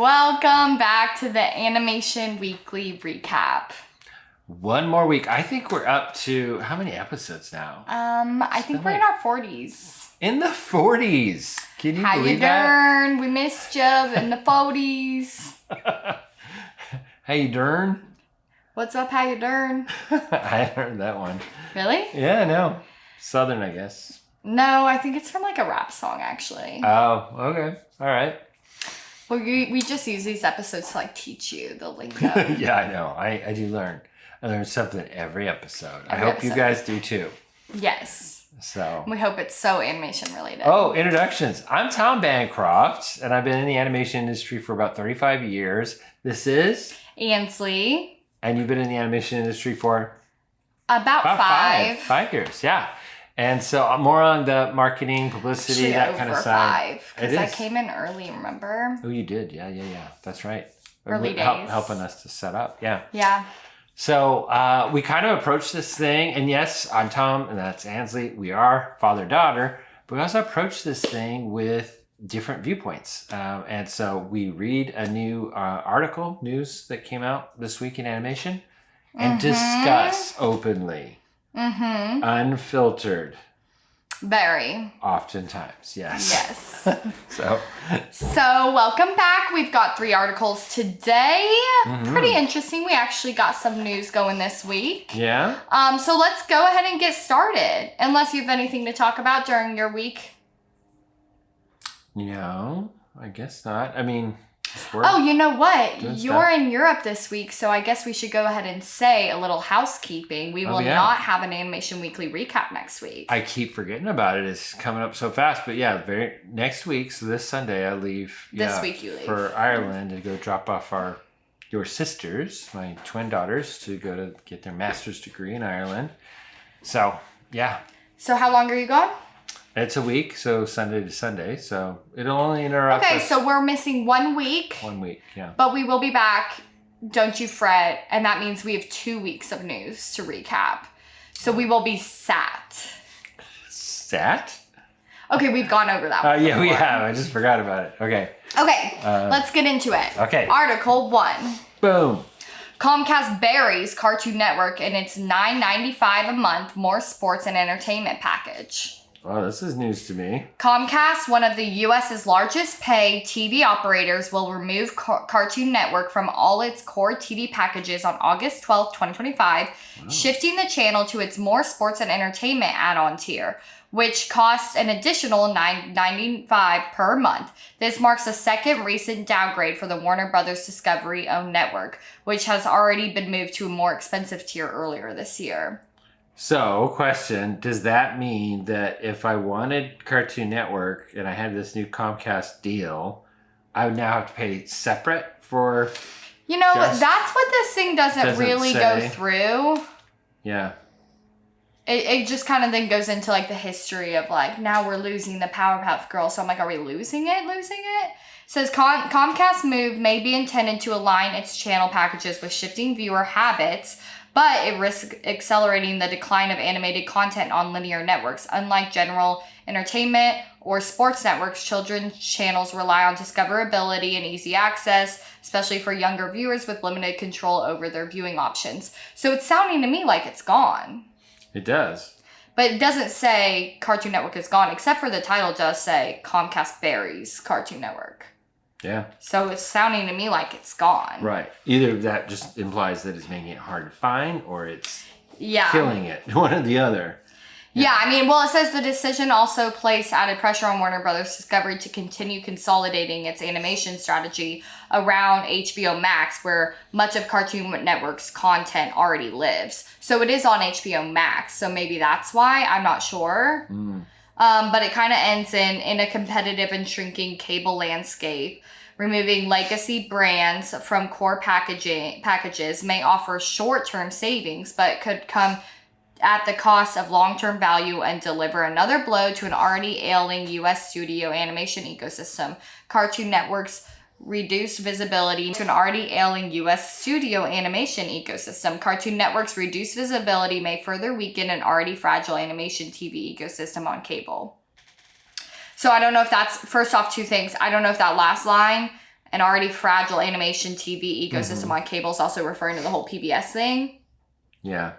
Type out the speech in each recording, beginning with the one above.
Welcome back to the Animation Weekly Recap. One more week. I think we're up to how many episodes now? I think we're in our 40s. In the 40s. Can you believe that? How you doing? We missed you in the 40s. How you doing? What's up? How you doing? I heard that one. Really? Yeah, no. Southern, I guess. No, I think it's from like a rap song, actually. Oh, okay. All right. Well, we just use these episodes to like teach you the lingo. Yeah, I know. I do learn. I learn something every episode. I hope you guys do too. Yes. So we hope it's so animation related. Oh, introductions. I'm Tom Bancroft, and I've been in the animation industry for about 35 years. This is Ansley. And you've been in the animation industry for? About five. 5 years, yeah. And so more on the marketing, publicity, that kind of side. Over 5, because I came in early, remember? Oh, you did. Yeah. That's right. Early days. Helping us to set up. Yeah. Yeah. So we kind of approach this thing, and yes, I'm Tom, and that's Ansley. We are father-daughter, but we also approach this thing with different viewpoints. And so we read a new news that came out this week in animation, and discuss openly. Unfiltered. Very. Oftentimes, yes. Yes. So welcome back. We've got 3 articles today. Pretty interesting. We actually got some news going this week. Yeah. So let's go ahead and get started. Unless you have anything to talk about during your week. No, I guess not. I mean, oh, you know what? You're in Europe this week, so I guess we should go ahead and say a little housekeeping. We will not have an Animation Weekly recap next week. I keep forgetting about it. It's coming up so fast. But yeah, next week, so this Sunday, I leave. This week you leave. For Ireland to go drop off your sisters, my twin daughters, to go to get their master's degree in Ireland. So, yeah. So how long are you gone? It's a week, so Sunday to Sunday, so it'll only interrupt us. So we're missing 1 week. 1 week, yeah. But we will be back, don't you fret, and that means we have 2 weeks of news to recap. So we will be sat. Sat? Okay, we've gone over that one. Yeah, we have. I just forgot about it. Okay. Okay, let's get into it. Okay. Article 1. Boom. Comcast buries Cartoon Network in its $9.95 a month more sports and entertainment package. Oh, this is news to me. Comcast, one of the U.S.'s largest pay TV operators, will remove Cartoon Network from all its core TV packages on August 12, 2025, shifting the channel to its more sports and entertainment add-on tier, which costs an additional $9.95 per month. This marks a second recent downgrade for the Warner Brothers Discovery-owned network, which has already been moved to a more expensive tier earlier this year. So, question, does that mean that if I wanted Cartoon Network and I had this new Comcast deal, I would now have to pay separate for... You know, that's what this thing doesn't really go through. Yeah. It just kind of then goes into like the history of like, now we're losing the Powerpuff Girls. So I'm like, are we losing it? It says Comcast move may be intended to align its channel packages with shifting viewer habits, but it risks accelerating the decline of animated content on linear networks. Unlike general entertainment or sports networks, children's channels rely on discoverability and easy access, especially for younger viewers with limited control over their viewing options. So it's sounding to me like it's gone. It does. But it doesn't say Cartoon Network is gone, except for the title does say Comcast buries Cartoon Network. Yeah. So it's sounding to me like it's gone. Right. Either that just implies that it's making it hard to find or it's killing it. One or the other. Yeah, I mean, well, it says the decision also placed added pressure on Warner Brothers Discovery to continue consolidating its animation strategy around HBO Max, where much of Cartoon Network's content already lives. So it is on HBO Max, so maybe that's why. I'm not sure. But it kind of ends in a competitive and shrinking cable landscape. Removing legacy brands from core packages may offer short-term savings, but could come at the cost of long-term value and deliver another blow to an already ailing U.S. studio animation ecosystem. Cartoon Network's reduced visibility to an already ailing U.S. studio animation ecosystem. Cartoon Network's reduced visibility may further weaken an already fragile animation TV ecosystem on cable. So I don't know if that's, first off, 2 things. I don't know if that last line an already fragile animation TV ecosystem on cable is also referring to the whole PBS thing. Yeah.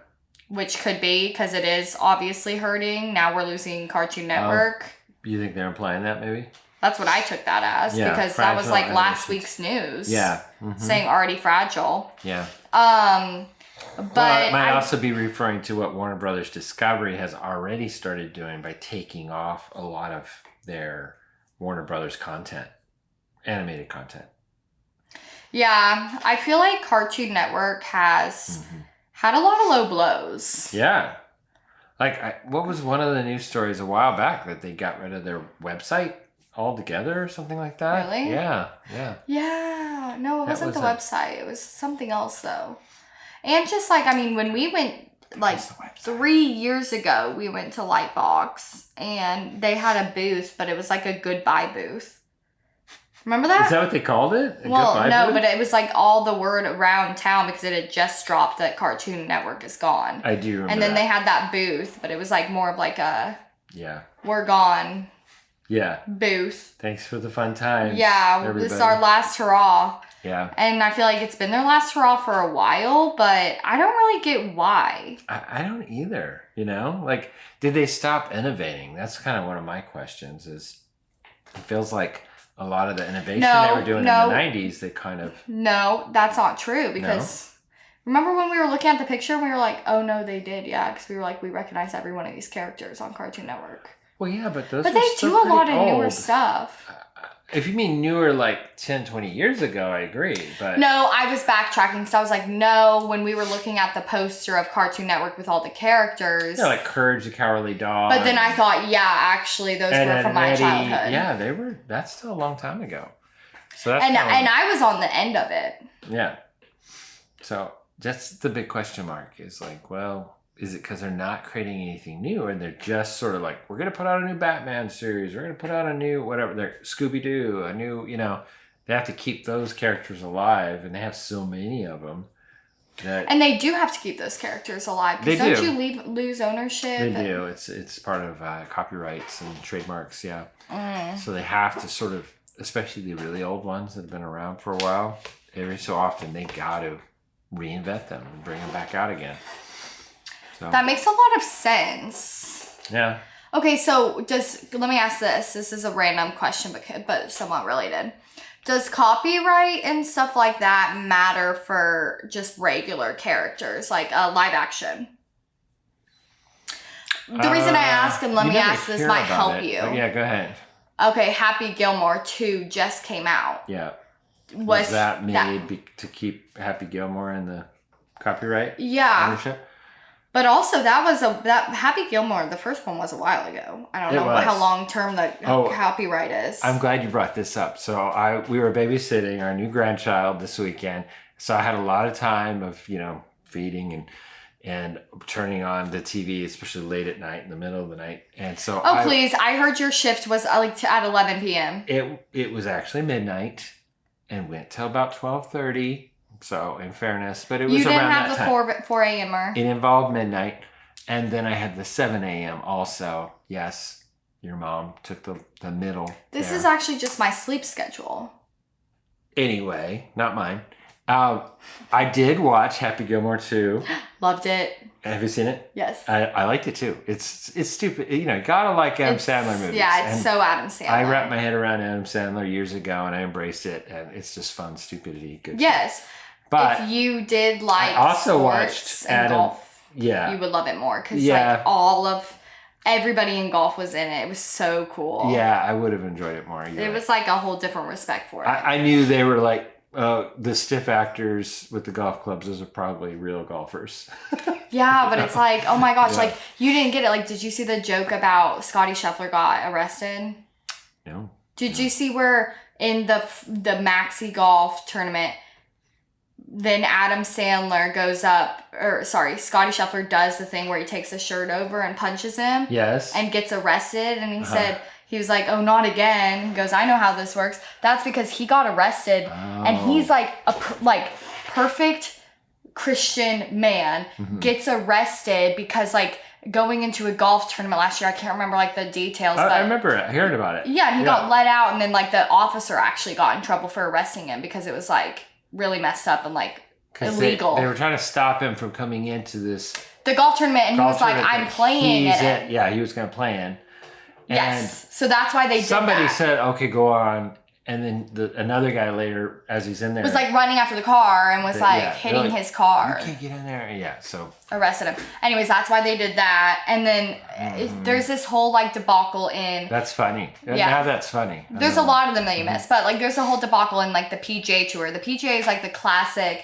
Which could be, because it is obviously hurting. Now we're losing Cartoon Network. You think they're implying that maybe? That's what I took that as, because that was like last week's news. Yeah. Saying already fragile. Yeah. But well, it might also be referring to what Warner Brothers Discovery has already started doing by taking off a lot of their Warner Brothers content, animated content. Yeah, I feel like Cartoon Network has had a lot of low blows. Yeah. Like, what was one of the news stories a while back that they got rid of their website altogether or something like that? Really? Yeah. Yeah. No, it wasn't the website. It was something else, though. And just like, I mean, when we went, like, 3 years ago, we went to Lightbox, and they had a booth, but it was like a goodbye booth. Remember that? Is that what they called it? Well, no, but it was like all the word around town because it had just dropped that Cartoon Network is gone. I do remember. And then they had that booth, but it was like more of like a we're gone booth. Thanks for the fun times. Yeah, everybody. This is our last hurrah. Yeah. And I feel like it's been their last hurrah for a while, but I don't really get why. I don't either, you know? Like, did they stop innovating? That's kind of one of my questions is it feels like a lot of the innovation they were doing in the 90s, they kind of... No, that's not true because... Remember when we were looking at the picture and we were like, oh no, they did, yeah, because we were like, we recognize every one of these characters on Cartoon Network. Well, yeah, but those But they do a lot of newer stuff. If you mean newer, like 10, 20 years ago, I agree, but... No, I was backtracking because I was like, no, when we were looking at the poster of Cartoon Network with all the characters... Yeah, like Courage the Cowardly Dog. But then I thought, yeah, actually, those were from my childhood. Yeah, they were... That's still a long time ago. So that's and I was on the end of it. Yeah. So that's the big question mark is like, well... Is it because they're not creating anything new and they're just sort of like, we're going to put out a new Batman series. We're going to put out a new whatever. They're Scooby-Doo, a new, you know, they have to keep those characters alive and they have so many of them. And they do have to keep those characters alive. Because don't you lose ownership? They do. It's part of copyrights and trademarks, yeah. So they have to sort of, especially the really old ones that have been around for a while, every so often they got to reinvent them and bring them back out again. So. That makes a lot of sense. Yeah. Okay, so let me ask this. This is a random question, but somewhat related. Does copyright and stuff like that matter for just regular characters, like live action? The reason I ask, and let me ask, this might help you. Oh, yeah, go ahead. Okay, Happy Gilmore 2 just came out. Yeah. Was that made to keep Happy Gilmore in the copyright ownership? But also, that Happy Gilmore, the first one was a while ago. I don't know how long term the copyright is. I'm glad you brought this up. So we were babysitting our new grandchild this weekend. So I had a lot of time of, you know, feeding and turning on the TV, especially late at night, in the middle of the night. And so please, I heard your shift was like at 11 p.m. It was actually midnight and went till about 12:30. So, in fairness, but it was around that time. You didn't have the 4 a.m.er. It involved midnight. And then I had the 7 a.m. also. Yes, your mom took the middle. This is actually just my sleep schedule. Anyway, not mine. I did watch Happy Gilmore 2. Loved it. Have you seen it? Yes. I liked it too. It's stupid. You know, you gotta like Adam Sandler movies. Yeah, it's so Adam Sandler. I wrapped my head around Adam Sandler years ago and I embraced it. And it's just fun stupidity. Good Yes. Stuff. But if you did like I also sports watched and Adam, golf, you would love it more because like everybody in golf was in it. It was so cool. Yeah, I would have enjoyed it more. It was like a whole different respect for it. I knew they were like the stiff actors with the golf clubs. Those are probably real golfers. Yeah, but it's like, oh my gosh, like you didn't get it. Like, did you see the joke about Scotty Scheffler got arrested? No. Did you see where in the Maxi Golf tournament? Then Adam Sandler Scotty Scheffler does the thing where he takes his shirt over and punches him. Yes. And gets arrested. And he said, he was like, oh, not again. He goes, I know how this works. That's because he got arrested. Oh. And he's like a perfect Christian man gets arrested because like going into a golf tournament last year. I can't remember like the details. But I remember it. I heard about it. Yeah, and he got let out, and then like the officer actually got in trouble for arresting him because it was like really messed up and like illegal. They were trying to stop him from coming into the golf tournament, and he was like, "I'm playing in it." Yeah, he was going to play in. Yes, so that's why they did that. Somebody said, "Okay, go on." And then another guy later, as he's in there, was like running after the car and was hitting his car. You can't get in there. Yeah, so arrested him. Anyways, that's why they did that. And then there's this whole like debacle in. That's funny. Yeah. Now that's funny. There's a lot of them that you miss, but like there's a whole debacle in like the PGA Tour. The PGA is like the classic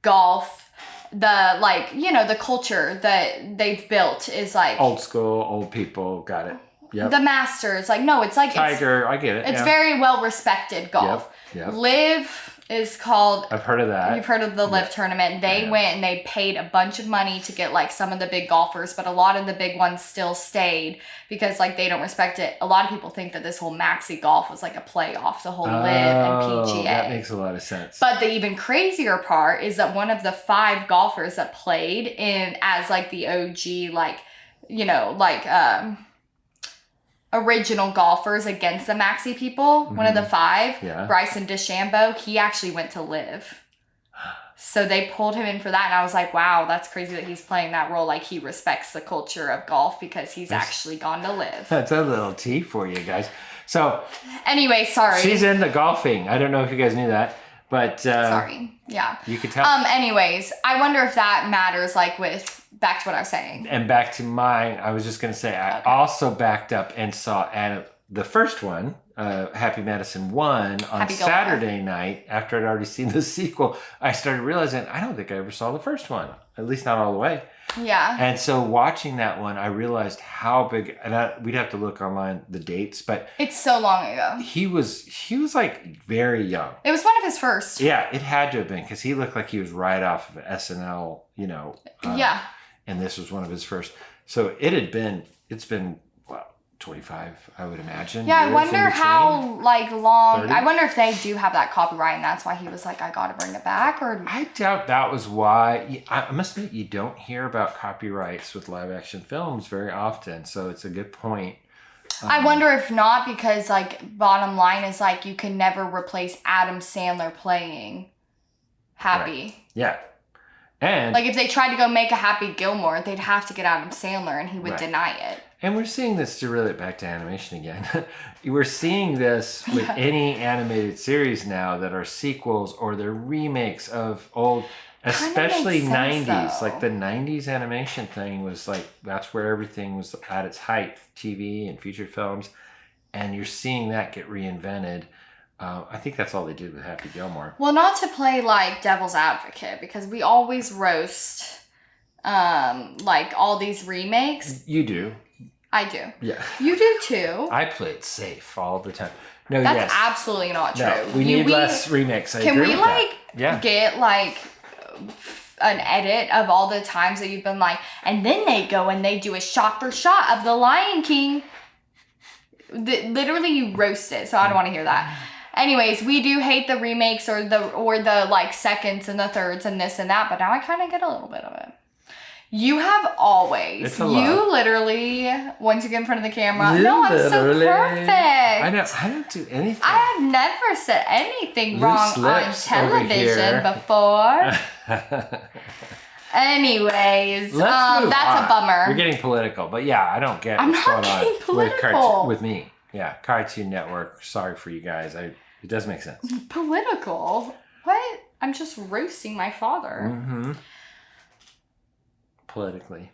golf. The like the culture that they've built is like old school, old people. Got it. Yep. The Masters, like no, it's like Tiger. I get it. It's very well respected golf. Yep. Live is called. I've heard of that. You've heard of the Live tournament. They went and they paid a bunch of money to get like some of the big golfers, but a lot of the big ones still stayed because like they don't respect it. A lot of people think that this whole maxi golf was like a playoff, the whole Live and PGA. That makes a lot of sense. But the even crazier part is that one of the 5 golfers that played in as like the OG, like original golfers against the maxi people, one of the 5, Bryson DeChambeau, he actually went to Live. So they pulled him in for that, and I was like, wow, that's crazy that he's playing that role. Like, he respects the culture of golf because he's actually gone to Live. That's a little tea for you guys. So anyway, sorry. She's into golfing. I don't know if you guys knew that, but sorry. Yeah. You could tell. Anyways, I wonder if that matters, like with back to what I was saying. And back to mine, I was just going to say, I also backed up and saw the first one, Happy Madison 1, on Saturday night. After I'd already seen the sequel, I started realizing I don't think I ever saw the first one, at least not all the way. Yeah. And so watching that one, I realized how big, and we'd have to look online the dates, but it's so long ago. He was like very young. It was one of his first. Yeah, it had to have been because he looked like he was right off of SNL, yeah. And this was one of his first. So it's been 25, I would imagine. Yeah, I wonder how long. 30? I wonder if they do have that copyright, and that's why he was like, I got to bring it back. Or I doubt that was why. I must admit, you don't hear about copyrights with live action films very often. So it's a good point. I wonder if not, because like bottom line is like you can never replace Adam Sandler playing Happy. Right. Yeah. And like if they tried to go make a Happy Gilmore, they'd have to get Adam Sandler, and he would deny it. And we're seeing this, to reel it back to animation again. We're seeing this with any animated series now that are sequels or they're remakes of old, especially 90s. Like the 90s animation thing was like, that's where everything was at its height, TV and featured films. And you're seeing that get reinvented. I think that's all they did with Happy Gilmore. Well, not to play like devil's advocate, because we always roast like all these remakes. You do. I do. Yeah. You do too. I play it safe all the time. No, that's absolutely not true. No, we need less remakes. Can we get like an edit of all the times that you've been like, and then they go and they do a shot for shot of the Lion King. Literally, you roast it, so I don't want to hear that. Anyways, we do hate the remakes or the like seconds and the thirds and this and that, but now I kind of get a little bit of it. You have always. You literally, once you get in front of the camera, I'm so perfect. I don't do anything. I have never said anything wrong on television before. Anyways, that's a bummer. We're getting political, but yeah, I don't get what's going on with me. Yeah, Cartoon Network. Sorry for you guys. It does make sense. Political? What? I'm just roasting my father. Mm-hmm. Politically.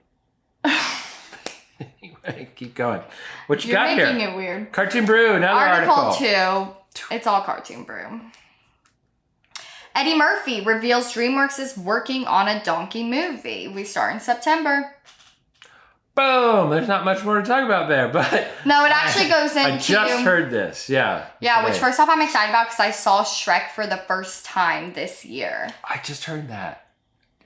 Anyway, keep going. What you got here? You're making it weird. Cartoon Brew, another article. 2. It's all Cartoon Brew. Eddie Murphy reveals DreamWorks is working on a donkey movie. We start in September. Boom! There's not much more to talk about there, but... No, it actually goes into... I just heard this, yeah. Yeah, which first off I'm excited about because I saw Shrek for the first time this year. I just heard that.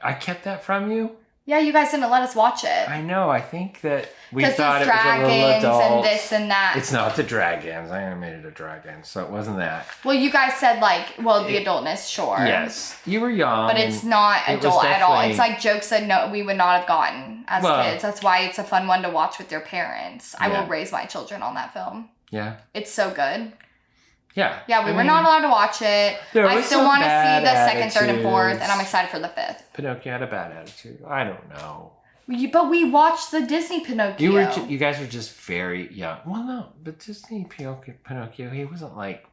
I kept that from you? Yeah, you guys didn't let us watch it. I know. I think that we Because thought there's it was a little dragons adult. and this and that. It's not the dragons. I animated a dragon, so it wasn't that. Well, you guys said like, well, the adultness, sure. Yes, you were young, but it's not adult at all. definitely- It's like jokes that no, we would not have gotten as kids. That's why it's a fun one to watch with your parents. I will raise my children on that film. Yeah, it's so good. Yeah. Yeah, we were not allowed to watch it. I still want to see the second, third, and fourth, and I'm excited for the fifth. Pinocchio had a bad attitude. I don't know. But we watched the Disney Pinocchio. You guys were just very young. Well, no, but Disney Pinocchio, he wasn't like.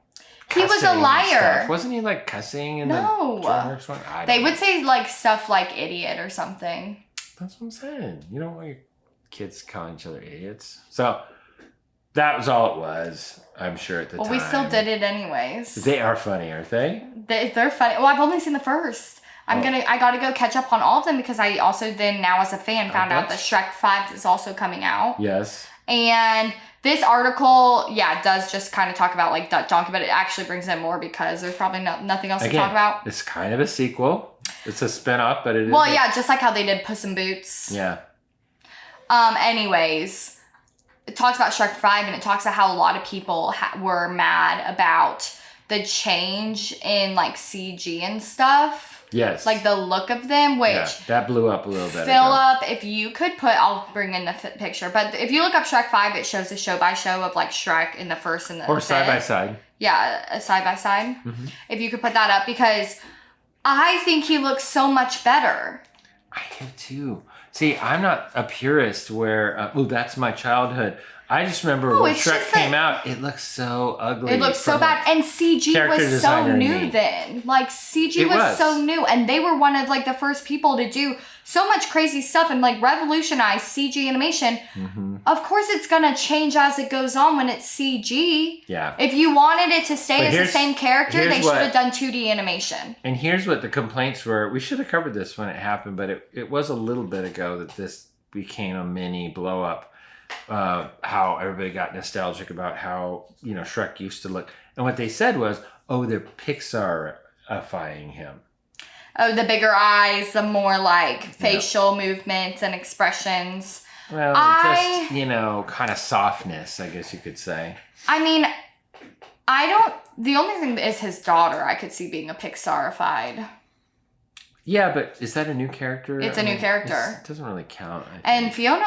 He was a liar. Wasn't he like cussing in no. the DreamWorks one? They would say like stuff like idiot or something. That's what I'm saying. You don't want your kids calling each other idiots. So that was all it was, I'm sure, at the time. Well, we still did it anyways. They are funny, aren't they? They're funny. Well, I've only seen the first. I gotta go catch up on all of them because I also then now as a fan found out that Shrek 5 is also coming out. Yes. And this article, does just kind of talk about like Donkey, but it actually brings in more because there's probably nothing else to talk about. It's kind of a sequel. It's a spin-off, but it is. Well, just like how they did Puss in Boots. Yeah. Anyways, it talks about Shrek 5 and it talks about how a lot of people were mad about the change in like CG and stuff. Yes. Like the look of them, which that blew up a little bit. Philip, if you could I'll bring in the picture, but if you look up Shrek 5, it shows a show by show of like Shrek in the first and the or side by side. Yeah, a side by side. If you could put that up, because I think he looks so much better. I do too. See, I'm not a purist where, that's my childhood. I just remember when Shrek came out, it looked so ugly. It looked so bad. And CG was so new then. Like, CG was so new. And they were one of, like, the first people to do so much crazy stuff and, like, revolutionize CG animation. Of course it's going to change as it goes on when it's CG. Yeah. If you wanted it to stay as the same character, they should have done 2D animation. And here's what the complaints were. We should have covered this when it happened, but it was a little bit ago that this became a mini blow up. How everybody got nostalgic about how, Shrek used to look. And what they said was, they're Pixar-ifying him. Oh, the bigger eyes, the more like facial movements and expressions. Well, kind of softness, I guess you could say. I mean, the only thing is his daughter I could see being a Pixar-ified. Yeah, but is that a new character? It's a new character. It doesn't really count. And Fiona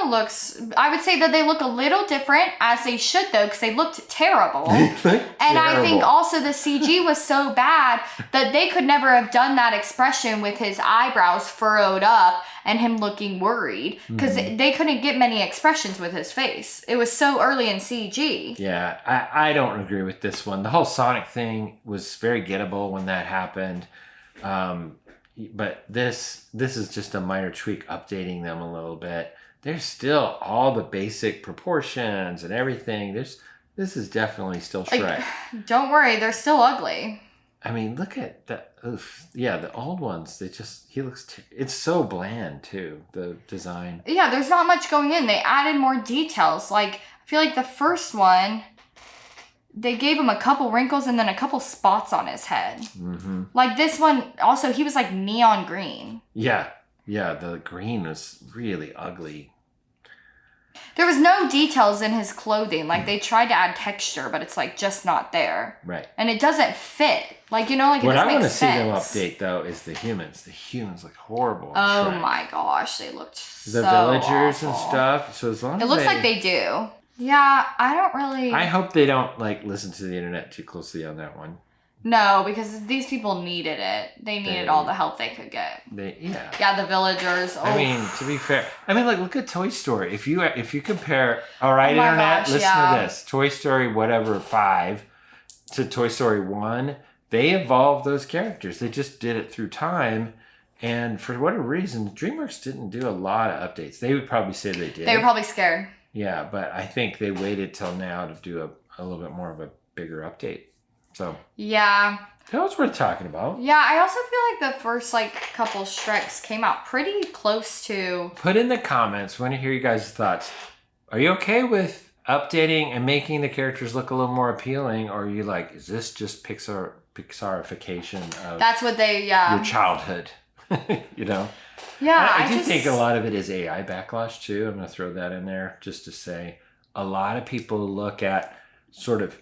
I would say that they look a little different, as they should though, because they looked terrible. I think also the CG was so bad that they could never have done that expression with his eyebrows furrowed up and him looking worried, because they couldn't get many expressions with his face. It was so early in CG. Yeah, I don't agree with this one. The whole Sonic thing was very gettable when that happened. But this is just a minor tweak, updating them a little bit. There's still all the basic proportions and everything. This is definitely still Shrek. Don't worry, they're still ugly. I mean, look at that. Yeah, the old ones, he looks, it's so bland too, the design. Yeah, there's not much going in. They added more details. Like, I feel like the first one, they gave him a couple wrinkles and then a couple spots on his head. Like this one, also, he was like neon green. Yeah, the green was really ugly. There was no details in his clothing. Like, they tried to add texture, but it's like just not there. Right. And it doesn't fit. Like, it doesn't make sense. What I want to see them update, though, is the humans. The humans look horrible. Oh my gosh, they looked so the villagers awful. And stuff. So as long as it looks like they do. Yeah, I don't really... I hope they don't, listen to the internet too closely on that one. No, because these people needed it. They needed all the help they could get. Yeah, the villagers. I mean, to be fair, look at Toy Story. If you compare, all right, internet, listen to this. Toy Story, whatever, 5 to Toy Story 1, they evolved those characters. They just did it through time. And for whatever reason, DreamWorks didn't do a lot of updates. They would probably say they did. They were probably scared. Yeah, but I think they waited till now to do a little bit more of a bigger update. So yeah, that was worth talking about. Yeah, I also feel like the first couple Shreks came out pretty close to. Put in the comments. I want to hear you guys' thoughts. Are you okay with updating and making the characters look a little more appealing, or are you like, is this just Pixarification of That's what they your childhood? You know? Yeah, I do think a lot of it is AI backlash too. I'm going to throw that in there just to say a lot of people look at sort of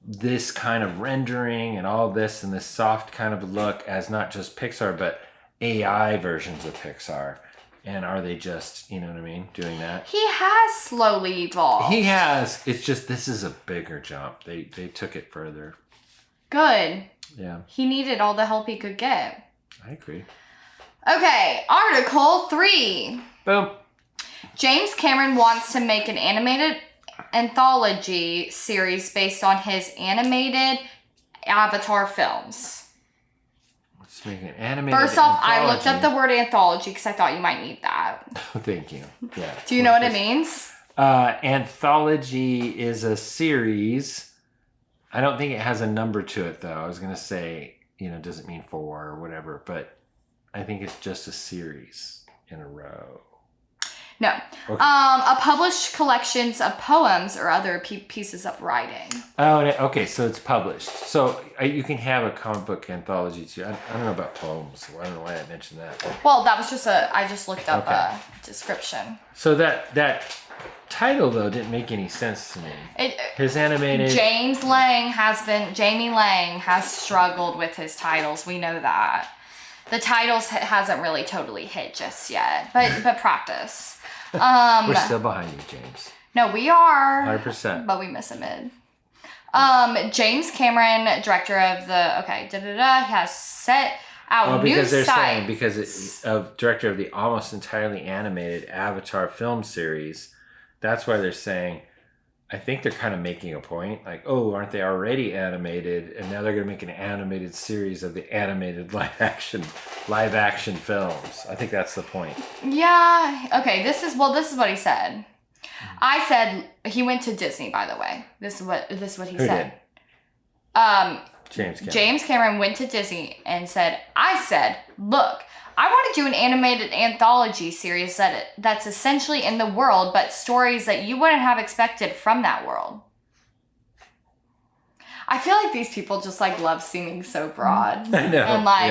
this kind of rendering and all this and this soft kind of look as not just Pixar, but AI versions of Pixar. And are they just, you know what I mean, doing that? He has slowly evolved. He has. It's just this is a bigger jump. They took it further. Good. Yeah. He needed all the help he could get. I agree. Okay, Article 3. Boom. James Cameron wants to make an animated anthology series based on his animated Avatar films. Let's make an animated First off, anthology. I looked up the word anthology because I thought you might need that. Thank you. Yeah. Do you know what it means? Anthology is a series. I don't think it has a number to it, though. I was going to say, does it mean 4 or whatever, but I think it's just a series in a row. No. Okay. A published collections of poems or other pieces of writing. Oh, okay. So it's published. So you can have a comic book anthology too. I don't know about poems. So I don't know why I mentioned that. Well, that was just I just looked up a description. So that title though didn't make any sense to me. His animated. Jamie Lang has struggled with his titles. We know that. The titles hasn't really totally hit just yet, but practice. We're still behind you, James. No, we are. 100%. But we miss a mid. James Cameron, director of the has set out new sites. Because it's director of the almost entirely animated Avatar film series. That's why they're saying. I think they're kind of making a point, like, oh, aren't they already animated? And now they're going to make an animated series of the animated live action films. I think that's the point. Yeah. Okay. This is what he said. I said he went to Disney. By the way, this is what he said. Did? James Cameron went to Disney and said, look. I want to do an animated anthology series that's essentially in the world, but stories that you wouldn't have expected from that world. I feel like these people just love seeming so broad. I know. And I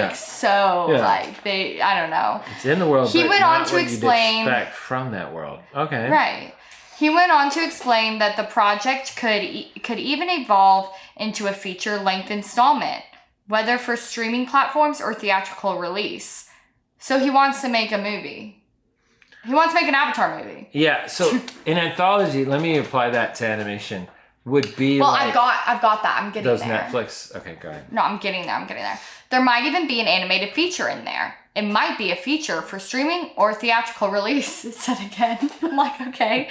don't know. It's in the world, he but went not on to what explain you'd expect from that world. Okay. Right. He went on to explain that the project could even evolve into a feature-length installment, whether for streaming platforms or theatrical release. So he wants to make a movie. He wants to make an Avatar movie. Yeah. So an anthology, let me apply that to animation. Would be I've got that. I'm getting those there. Netflix. Okay, go ahead. No, I'm getting there. There might even be an animated feature in there. It might be a feature for streaming or theatrical release. It said again. I'm like, okay.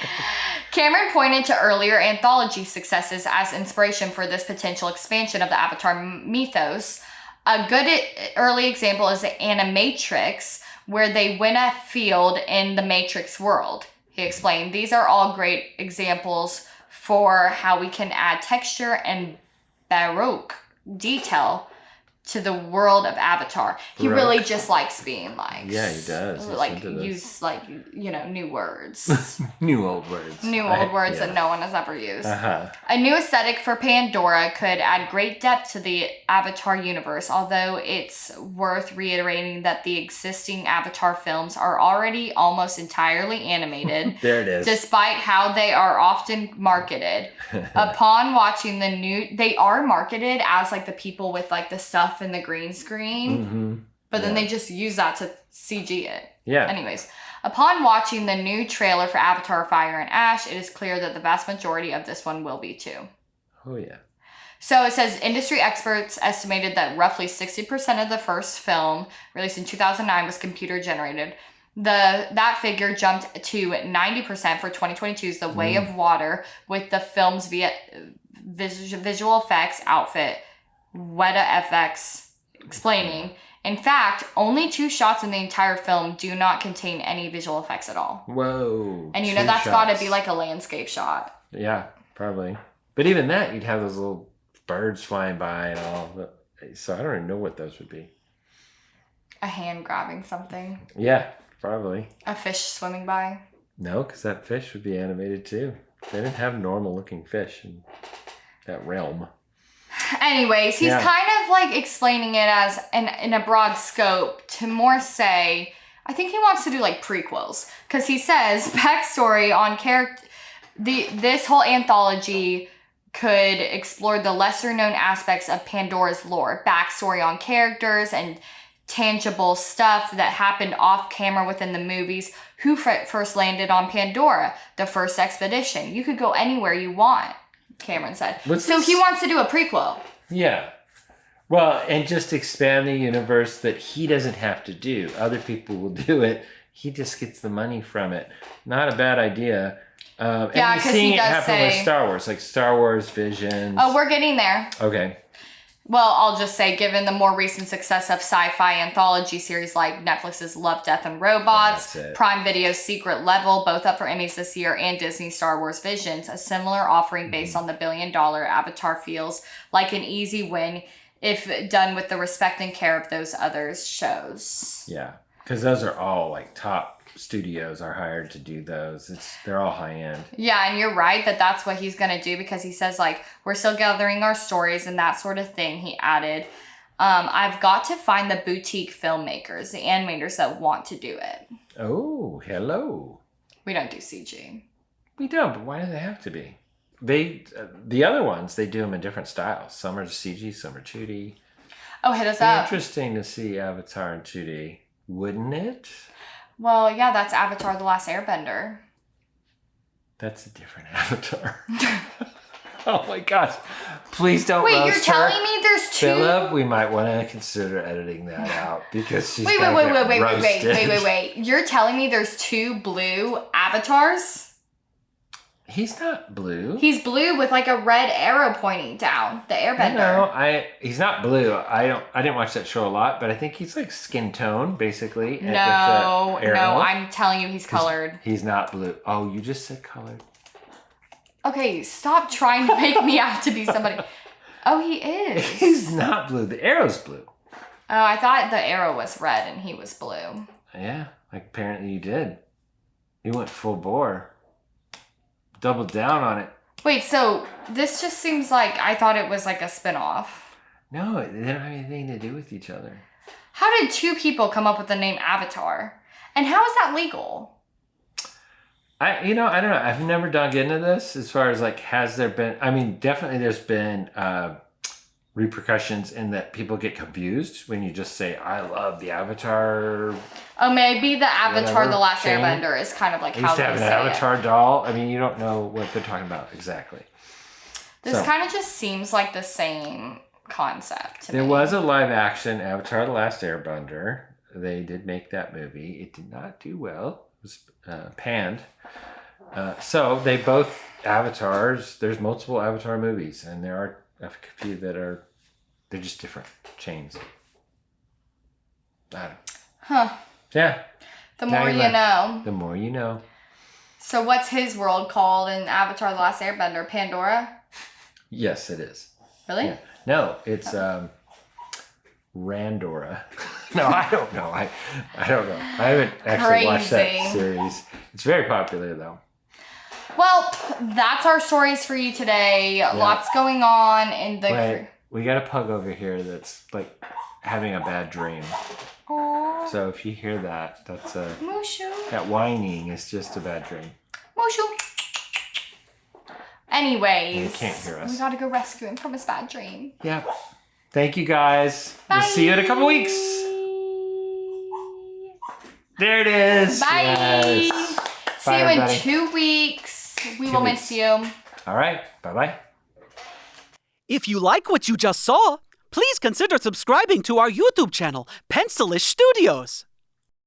Cameron pointed to earlier anthology successes as inspiration for this potential expansion of the Avatar mythos. A good early example is the Animatrix, where they went afield in the Matrix world. He explained, these are all great examples for how we can add texture and Baroque detail to the world of Avatar. He really just likes being yeah, he does. Use new words. New old words. New old words that no one has ever used. Uh-huh. A new aesthetic for Pandora could add great depth to the Avatar universe, although it's worth reiterating that the existing Avatar films are already almost entirely animated. There it is. Despite how they are often marketed. Upon watching the new, they are marketed as the people with the stuff in the green screen, mm-hmm. But then they just use that to CG it. Yeah. Anyways, upon watching the new trailer for Avatar Fire and Ash, it is clear that the vast majority of this one will be too. Oh, yeah. So it says industry experts estimated that roughly 60% of the first film, released in 2009, was computer generated. That figure jumped to 90% for 2022's The Way of Water, with the film's visual effects outfit, Weta FX, explaining. In fact, only 2 shots in the entire film do not contain any visual effects at all. Whoa. And that's got to be a landscape shot. Yeah, probably. But even that, you'd have those little birds flying by and all. So I don't even know what those would be. A hand grabbing something. Yeah, probably. A fish swimming by. No, because that fish would be animated too. They didn't have normal looking fish in that realm. Anyways, he's kind of explaining it as in a broad scope to more say, I think he wants to do like prequels. Because he says backstory on character. This whole anthology could explore the lesser known aspects of Pandora's lore, backstory on characters and tangible stuff that happened off camera within the movies. Who first landed on Pandora? The first expedition. You could go anywhere you want, Cameron said. He wants to do a prequel. Yeah. Well, and just expand the universe that he doesn't have to do. Other people will do it. He just gets the money from it. Not a bad idea. And you're seeing it happen with Star Wars, like Star Wars Visions. Oh, we're getting there. Okay. Well, I'll just say, given the more recent success of sci-fi anthology series like Netflix's Love, Death, and Robots, Prime Video's Secret Level, both up for Emmys this year, and Disney's Star Wars Visions, a similar offering based on the billion-dollar Avatar feels like an easy win if done with the respect and care of those other shows. Yeah, because those are all like top studios are hired to do those. They're all high end. Yeah, and you're right that's what he's gonna do, because he says like we're still gathering our stories and that sort of thing. He added, I've got to find the boutique filmmakers, the animators that want to do it. Oh, hello. We don't do CG. We don't, but why do they have to be? The other ones, they do them in different styles. Some are CG, some are 2D. Oh, hit us up. Interesting to see Avatar in 2D, wouldn't it? Well, yeah, that's Avatar: The Last Airbender. That's a different Avatar. Oh my gosh. Please don't Wait, roast you're her. telling me there's two? Philip, we might want to consider editing that out because she's Wait. You're telling me there's two blue avatars? He's not blue. He's blue with like a red arrow pointing down. The Airbender. No, he's not blue. I didn't watch that show a lot, but I think he's like skin tone basically. No, I'm telling you he's colored. He's not blue. Oh, you just said colored. Okay, stop trying to make me out to be somebody. Oh, he is. He's not blue. The arrow's blue. Oh, I thought the arrow was red and he was blue. Yeah, like apparently you did. You went full bore. Doubled down on it. Wait, so this just seems like I thought it was like a spinoff. No, they don't have anything to do with each other. How did two people come up with the name Avatar? And how is that legal? I don't know. I've never dug into this as far as like, has there been, I mean, definitely there's been repercussions in that people get confused when you just say, I love the Avatar. Oh, maybe the Avatar: The Last Airbender is kind of like how they say it. Used to have an Avatar doll. I mean, you don't know what they're talking about exactly. This kind of just seems like the same concept to me. There was a live action Avatar: The Last Airbender. They did make that movie. It did not do well. It was panned. So they both Avatars. There's multiple Avatar movies, and there are a few that are, they're just different chains. I don't know. Huh. Yeah. The more you know. The more you know. So what's his world called in Avatar: The Last Airbender? Pandora? Yes, it is. Really? Yeah. No, it's Randora. No, I don't know. I don't know. I haven't actually watched that series. It's very popular though. Well, that's our stories for you today. Yeah. Lots going on in the... Wait, we got a pug over here that's like having a bad dream. Aww. So if you hear that, that's a... Mushu. That whining is just a bad dream. Mushu. Anyways. You can't hear us. We gotta go rescue him from his bad dream. Yeah. Thank you guys. Bye. We'll see you in a couple weeks. There it is. Bye. Yes. See you in 2 weeks. We will miss you. All right. Bye-bye. If you like what you just saw, please consider subscribing to our YouTube channel, Pencilish Studios.